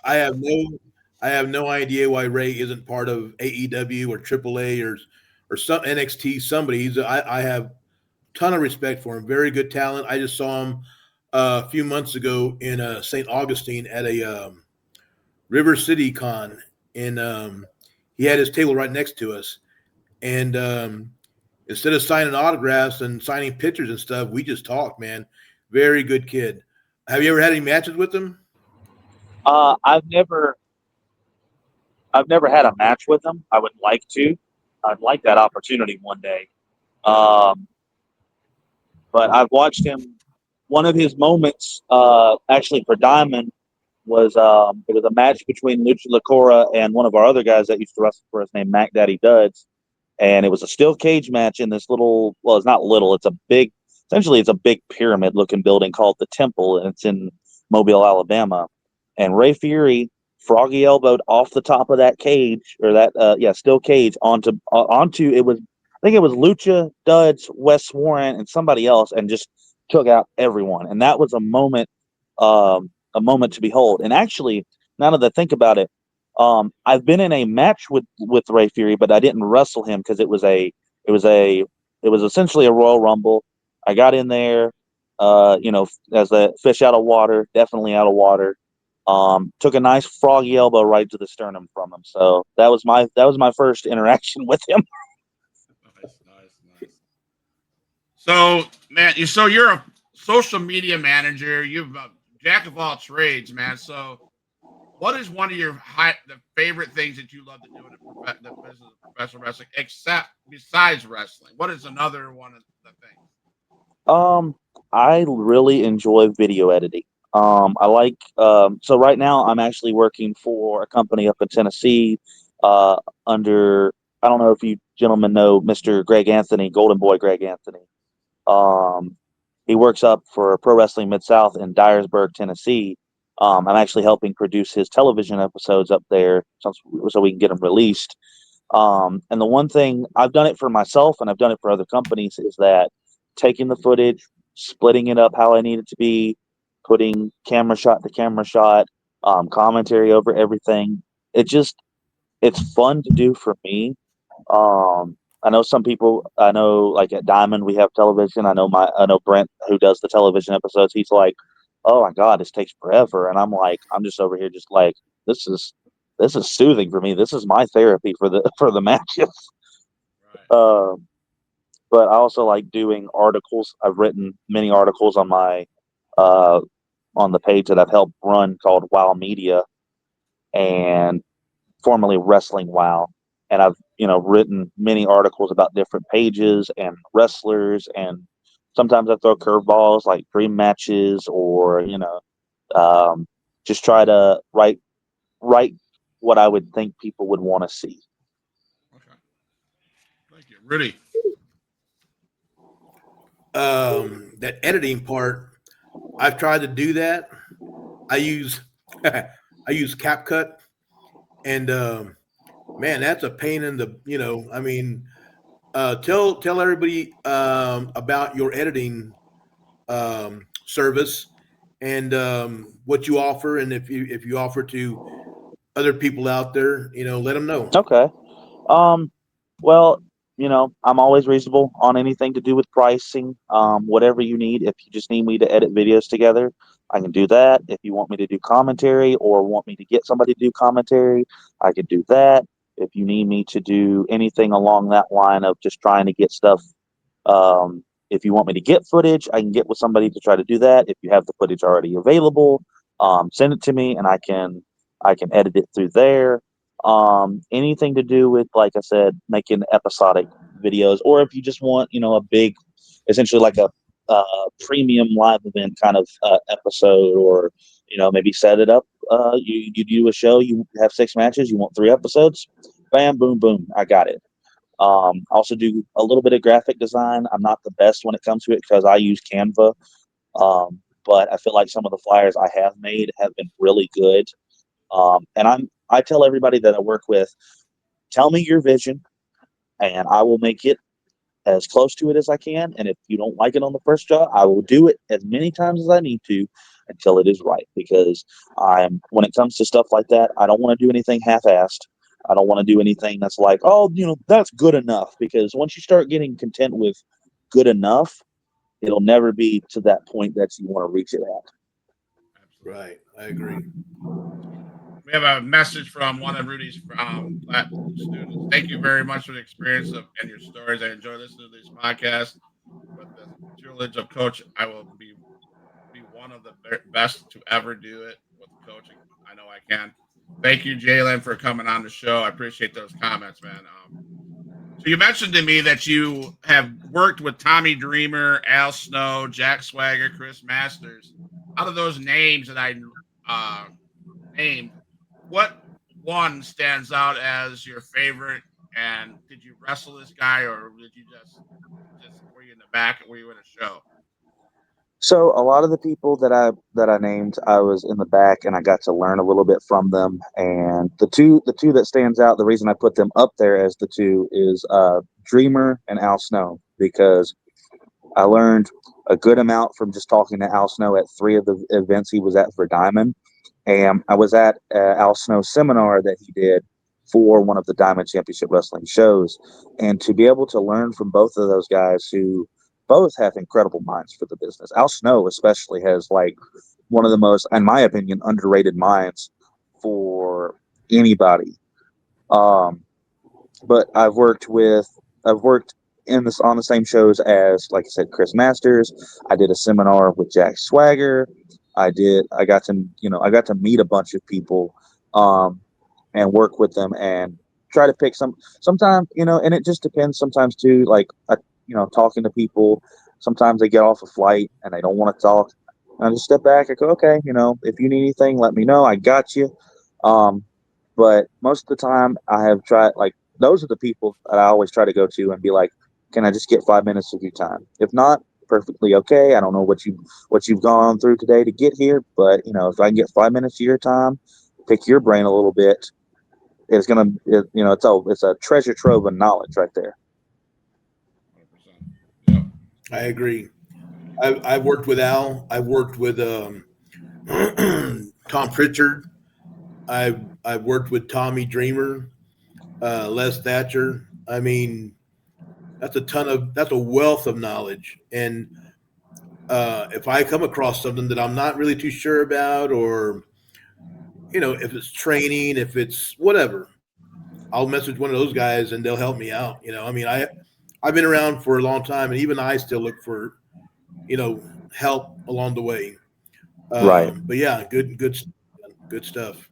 I have no I have no idea why Ray isn't part of AEW or AAA or some NXT. Somebody. I have ton of respect for him. Very good talent. I just saw him a few months ago in St. Augustine at a River City Con, and he had his table right next to us. And instead of signing autographs and signing pictures and stuff, we just talked. Man, very good kid. Have you ever had any matches with him? Uh, I've never, I've never had a match with him. I would like to. I'd like that opportunity one day. Um, but I've watched him. One of his moments, actually for Diamond, was it was a match between Lucha Lacora and one of our other guys that used to wrestle for us named Mac Daddy Duds, and it was a steel cage match in this little. Well, it's not little. It's a big. Essentially, it's a big pyramid-looking building called the Temple, and it's in Mobile, Alabama. And Ray Fury froggy elbowed off the top of that cage or that steel cage onto it was I think it was Lucha Duds, Wes Warren, and somebody else, and just took out everyone. And that was a moment to behold. And actually, now that I think about it, I've been in a match with Ray Fury, but I didn't wrestle him because it was a it was essentially a Royal Rumble. I got in there, as a fish out of water, definitely out of water. Took a nice froggy elbow right to the sternum from him. So that was my first interaction with him. Nice, nice, nice. So, man, you're a social media manager. You've jack of all trades, man. So, what is one of the favorite things that you love to do in the business of professional wrestling, except besides wrestling? What is another one of the things? Um, I really enjoy video editing. I like so right now I'm actually working for a company up in Tennessee, uh, under I don't know if you gentlemen know Mr. Greg Anthony, Golden Boy Greg Anthony. Um, he works up for Pro Wrestling Mid South in Dyersburg, Tennessee. I'm actually helping produce his television episodes up there so we can get them released. And the one thing I've done it for myself and I've done it for other companies is that taking the footage, splitting it up how I need it to be, putting camera shot to camera shot, commentary over everything. It just it's fun to do for me. I know some people. I know, like at Diamond, we have television. I know Brent, who does the television episodes. He's like, "Oh my God, this takes forever," and I'm like, I'm just over here, just like, this is this is soothing for me. This is my therapy for the for the matches. Right. Um, but I also like doing articles. I've written many articles uh, on the page that I've helped run called Wow Media, and formerly Wrestling Wow. And I've, written many articles about different pages and wrestlers. And sometimes I throw curveballs like dream matches or, um, just try to write what I would think people would want to see. Okay. Thank you, Rudy. That editing part, I've tried to do that. I use I use CapCut, and man, that's a pain in the I mean, tell everybody about your editing service and what you offer, and if you offer to other people out there, let them know. Okay. Um, well, I'm always reasonable on anything to do with pricing. Whatever you need. If you just need me to edit videos together, I can do that. If you want me to do commentary or want me to get somebody to do commentary, I could do that. If you need me to do anything along that line of just trying to get stuff, if you want me to get footage, I can get with somebody to try to do that. If you have the footage already available, Send it to me, and I can edit it through there. Anything to do with, like I said, making episodic videos, or if you just want, a big, essentially like a premium live event kind of episode, or maybe set it up. You do a show, you have 6 matches, you want 3 episodes, bam, boom, boom, I got it. Also do a little bit of graphic design. I'm not the best when it comes to it because I use Canva, but I feel like some of the flyers I have made have been really good. And I tell everybody that I work with, tell me your vision, and I will make it as close to it as I can. And if you don't like it on the first draw, I will do it as many times as I need to until it is right. Because when it comes to stuff like that, I don't want to do anything half-assed. I don't want to do anything that's like, oh, that's good enough. Because once you start getting content with good enough, it'll never be to that point that you want to reach it at. Absolutely. Right. I agree. We have a message from one of Rudy's students. Thank you very much for the experience and your stories. I enjoy listening to this podcast. With the tutelage of Coach, I will be one of the best to ever do it with coaching. I know I can. Thank you, Jalen, for coming on the show. I appreciate those comments, man. So you mentioned to me that you have worked with Tommy Dreamer, Al Snow, Jack Swagger, Chris Masters. Out of those names that I uh, named, what one stands out as your favorite? And did you wrestle this guy, or did you just were you in the back? Were you in a show? So a lot of the people that I named, I was in the back, and I got to learn a little bit from them. And the two that stands out, the reason I put them up there as the two is Dreamer and Al Snow, because I learned a good amount from just talking to Al Snow at 3 of the events he was at for Diamond. And I was at Al Snow's seminar that he did for one of the Diamond Championship Wrestling shows. And to be able to learn from both of those guys who both have incredible minds for the business. Al Snow, especially, has like one of the most, in my opinion, underrated minds for anybody. Um, but I've worked in this on the same shows as, like I said, Chris Masters. I did a seminar with Jack Swagger. I got to meet a bunch of people, um, and work with them and try to pick sometimes, and it just depends sometimes too, like talking to people. Sometimes they get off a flight and they don't want to talk. And I just step back and go, okay, if you need anything, let me know. I got you. Um, but most of the time, I have tried, like, those are the people that I always try to go to and be like, can I just get 5 minutes of your time? If not, perfectly okay. I don't know what you've gone through today to get here, but if I can get 5 minutes of your time, pick your brain a little bit, it's a treasure trove of knowledge right there. 100%. Yep. I agree. I've worked with Al. I've worked with Tom Pritchard. I've worked with Tommy Dreamer, Les Thatcher. I mean, that's a wealth of knowledge. And if I come across something that I'm not really too sure about, or if it's training, if it's whatever, I'll message one of those guys and they'll help me out. I mean, I've been around for a long time, and even I still look for help along the way. Right. But yeah, good stuff.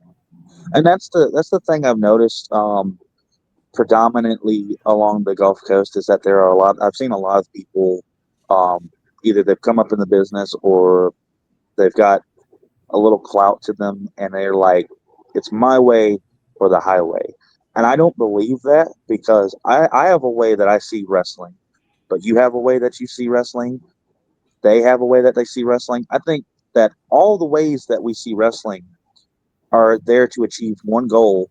And that's the thing I've noticed, predominantly along the Gulf Coast, is that there are a lot. I've seen a lot of people, um, either they've come up in the business or they've got a little clout to them, and they're like, it's my way or the highway. And I don't believe that, because I have a way that I see wrestling, but you have a way that you see wrestling. They have a way that they see wrestling. I think that all the ways that we see wrestling are there to achieve one goal,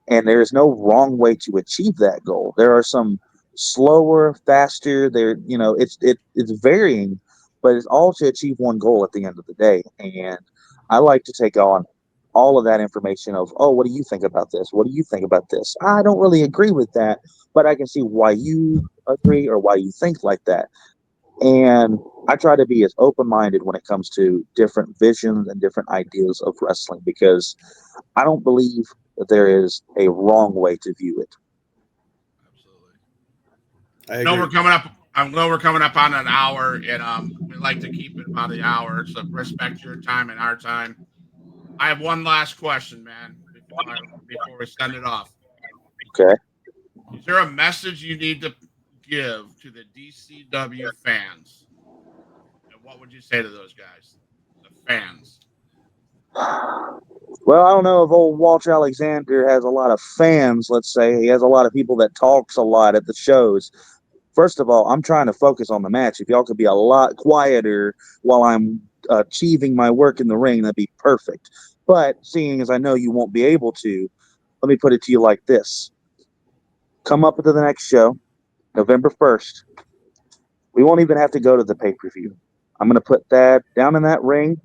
and there is no wrong way to achieve that goal. There are some slower, faster. It's varying, but it's all to achieve one goal at the end of the day. And I like to take on all of that information of, oh, what do you think about this? What do you think about this? I don't really agree with that, but I can see why you agree or why you think like that. And I try to be as open minded when it comes to different visions and different ideas of wrestling, because I don't believe that there is a wrong way to view it. Absolutely. I I know we're agree. coming up. I know we're coming up on an hour, and we like to keep it about an hour. So respect your time and our time. I have one last question, man, before we send it off. Okay. Is there a message you need to give to the DCW fans? And what would you say to those guys, the fans? Well, I don't know if old Walter Alexander has a lot of fans, let's say. He has a lot of people that talks a lot at the shows. First of all, I'm trying to focus on the match. If y'all could be a lot quieter while I'm achieving my work in the ring, that'd be perfect. But seeing as I know you won't be able to, let me put it to you like this. Come up to the next show, November 1st. We won't even have to go to the pay-per-view. I'm going to put that down in that ring.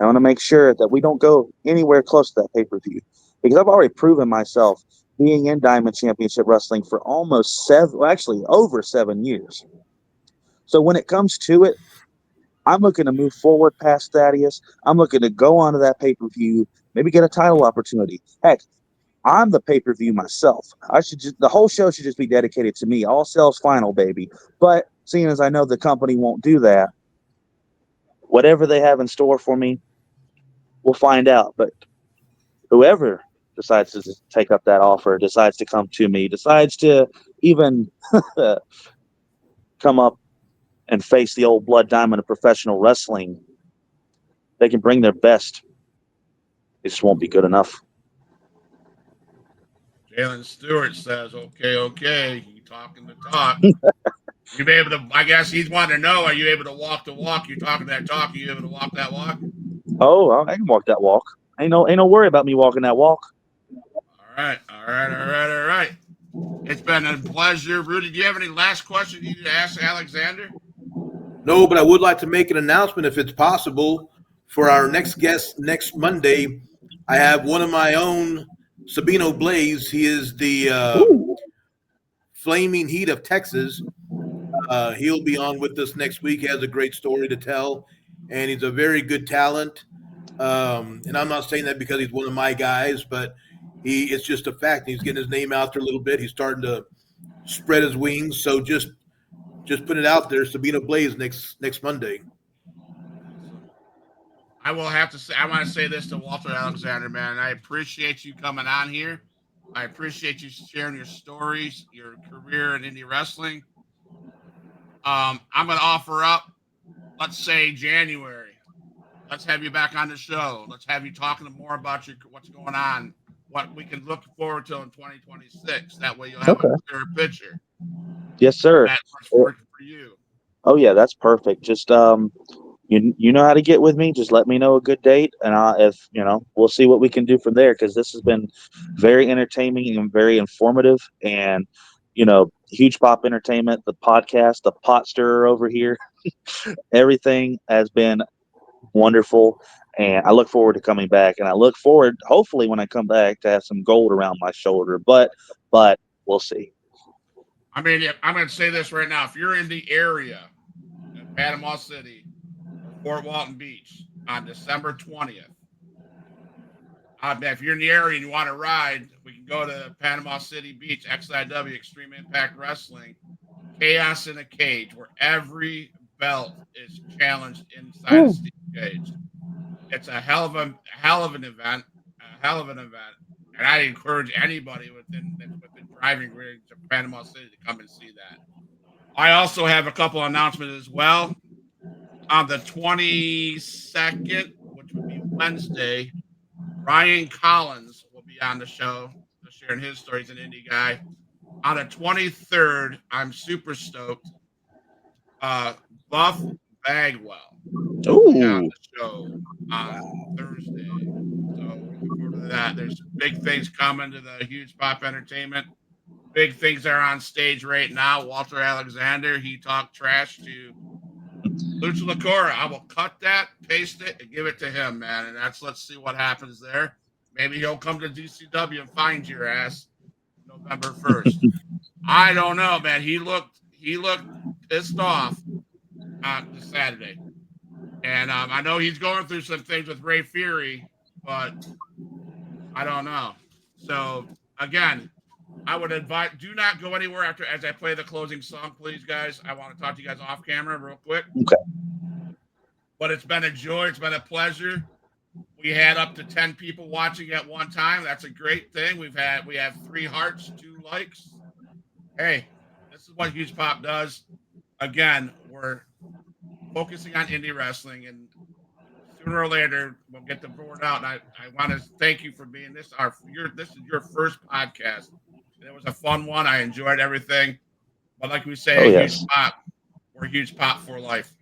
I want to make sure that we don't go anywhere close to that pay-per-view because I've already proven myself being in Diamond Championship Wrestling for almost actually over 7 years. So when it comes to it, I'm looking to move forward past Thaddeus. I'm looking to go onto that pay-per-view, maybe get a title opportunity. Heck, I'm the pay-per-view myself. The whole show should just be dedicated to me. All sales final, baby. But seeing as I know the company won't do that, whatever they have in store for me, we'll find out. But whoever decides to take up that offer, decides to come to me, decides to even come up and face the old blood diamond of professional wrestling, they can bring their best. It just won't be good enough. Jalen Stewart says, "Okay, okay, you talking the talk." You be able to? I guess he's wanting to know: are you able to walk the walk? You talking that talk? Are you able to walk that walk? Oh, I can walk that walk. Ain't no worry about me walking that walk. All right, all right, all right, all right. It's been a pleasure, Rudy. Do you have any last questions you need to ask Alexander? No, but I would like to make an announcement if it's possible for our next guest next Monday. I have one of my own, Sabino Blaze. He is the Flaming Heat of Texas. He'll be on with us next week. He has a great story to tell, and he's a very good talent. And I'm not saying that because he's one of my guys, but it's just a fact. He's getting his name out there a little bit. He's starting to spread his wings. So just put it out there. Sabino Blaze next Monday. Awesome. I will have to say, I want to say this to Walter Alexander, man. I appreciate you coming on here. I appreciate you sharing your stories, your career in indie wrestling. I'm going to offer up, let's say January. Let's have you back on the show. Let's have you talking more about what's going on, what we can look forward to in 2026. That way you'll have Okay. a clearer picture. Yes, sir. That looks forward for you. Oh yeah, that's perfect. Just you know how to get with me. Just let me know a good date, and if we'll see what we can do from there. Because this has been very entertaining and very informative, and Huge Pop Entertainment, the podcast, the pot stirrer over here, everything has been wonderful, and I look forward to coming back. And I look forward, hopefully, when I come back, to have some gold around my shoulder. But we'll see. I mean, I'm going to say this right now. If you're in the area in Panama City or Fort Walton Beach on December 20th, if you're in the area and you want to ride, we can go to Panama City Beach, XIW, Extreme Impact Wrestling, Chaos in a Cage, where every belt is challenged inside a steel cage. It's a hell of an event, and I encourage anybody within driving range of Panama City to come and see that. I also have a couple announcements as well. On the 22nd, which would be Wednesday, Ryan Collins will be on the show sharing his stories. An indie guy. On the 23rd, I'm super stoked. Buff Bagwell will be on Ooh. the show on Thursday. So looking forward to that. There's big things coming to the Huge Pop Entertainment. Big things are on stage right now. Walter Alexander, he talked trash to Lucha Lacora. I will cut that, paste it, and give it to him, man. And let's see what happens there. Maybe he'll come to DCW and find your ass November 1st. I don't know, man. He looked pissed off on the Saturday. And I know he's going through some things with Ray Fury, but I don't know. So again, I would invite. Do not go anywhere as I play the closing song, please, guys. I want to talk to you guys off camera real quick. Okay. But it's been a joy. It's been a pleasure. We had up to 10 people watching at one time. That's a great thing. We have 3 hearts, 2 likes. Hey, this is what Huge Pop does. Again, we're focusing on indie wrestling, and sooner or later we'll get the word out. And I want to thank you for being this is your first podcast. And it was a fun one. I enjoyed everything. But like we say, Oh, Huge yes. Pop, we're Huge Pop for life.